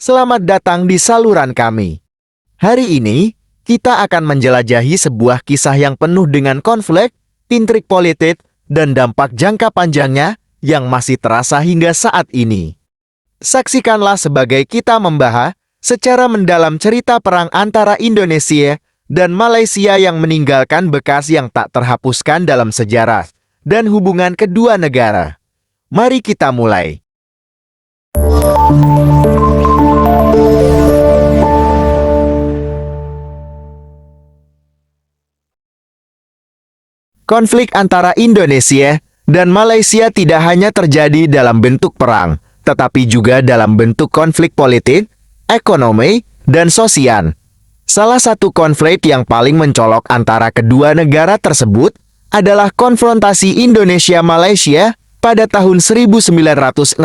Selamat datang di saluran kami. Hari ini, kita akan menjelajahi sebuah kisah yang penuh dengan konflik, intrik politik, dan dampak jangka panjangnya yang masih terasa hingga saat ini. Saksikanlah sebagai kita membahas secara mendalam cerita perang antara Indonesia dan Malaysia yang meninggalkan bekas yang tak terhapuskan dalam sejarah dan hubungan kedua negara. Mari kita mulai. Konflik antara Indonesia dan Malaysia tidak hanya terjadi dalam bentuk perang, tetapi juga dalam bentuk konflik politik, ekonomi, dan sosial. Salah satu konflik yang paling mencolok antara kedua negara tersebut adalah konfrontasi Indonesia-Malaysia pada tahun 1963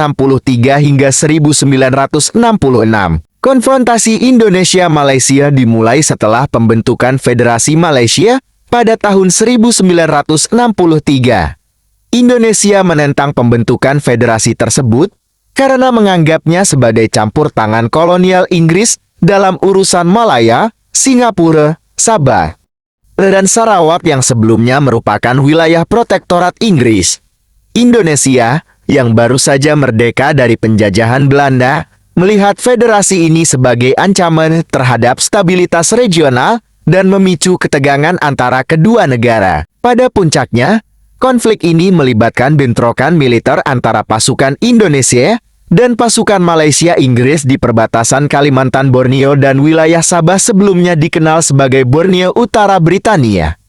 hingga 1966. Konfrontasi Indonesia-Malaysia dimulai setelah pembentukan Federasi Malaysia pada tahun 1963. Indonesia menentang pembentukan federasi tersebut karena menganggapnya sebagai campur tangan kolonial Inggris dalam urusan Malaya, Singapura, Sabah, dan Sarawak yang sebelumnya merupakan wilayah protektorat Inggris. Indonesia, yang baru saja merdeka dari penjajahan Belanda, melihat federasi ini sebagai ancaman terhadap stabilitas regional dan memicu ketegangan antara kedua negara. Pada puncaknya, konflik ini melibatkan bentrokan militer antara pasukan Indonesia dan pasukan Malaysia Inggris di perbatasan Kalimantan Borneo dan wilayah Sabah sebelumnya dikenal sebagai Borneo Utara Britania.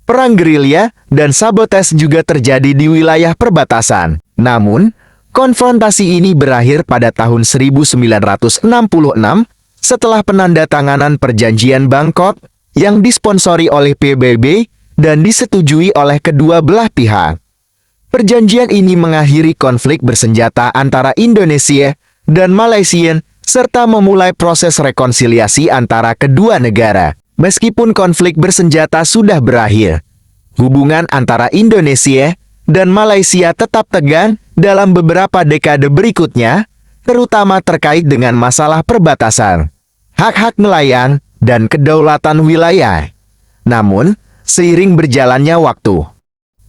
Perang gerilya dan sabotage juga terjadi di wilayah perbatasan. Namun, konfrontasi ini berakhir pada tahun 1966 setelah penandatanganan Perjanjian Bangkok yang disponsori oleh PBB dan disetujui oleh kedua belah pihak. Perjanjian ini mengakhiri konflik bersenjata antara Indonesia dan Malaysia serta memulai proses rekonsiliasi antara kedua negara. Meskipun konflik bersenjata sudah berakhir, hubungan antara Indonesia dan Malaysia tetap tegang dalam beberapa dekade berikutnya, terutama terkait dengan masalah perbatasan, hak-hak nelayan, dan kedaulatan wilayah. Namun, seiring berjalannya waktu,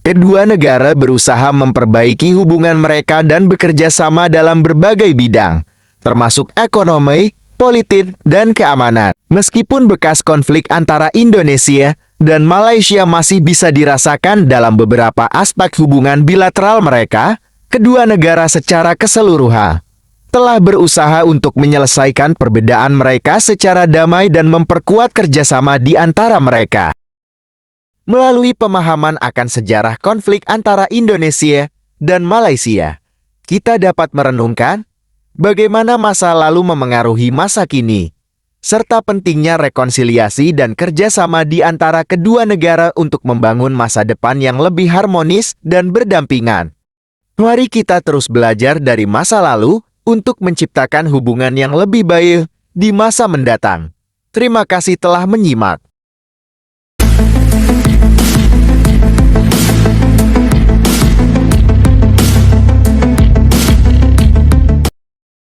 kedua negara berusaha memperbaiki hubungan mereka dan bekerja sama dalam berbagai bidang, termasuk ekonomi, politik, dan keamanan. Meskipun bekas konflik antara Indonesia dan Malaysia masih bisa dirasakan dalam beberapa aspek hubungan bilateral mereka, kedua negara secara keseluruhan telah berusaha untuk menyelesaikan perbedaan mereka secara damai dan memperkuat kerjasama di antara mereka. Melalui pemahaman akan sejarah konflik antara Indonesia dan Malaysia, kita dapat merenungkan bagaimana masa lalu memengaruhi masa kini, serta pentingnya rekonsiliasi dan kerjasama di antara kedua negara untuk membangun masa depan yang lebih harmonis dan berdampingan. Mari kita terus belajar dari masa lalu untuk menciptakan hubungan yang lebih baik di masa mendatang. Terima kasih telah menyimak.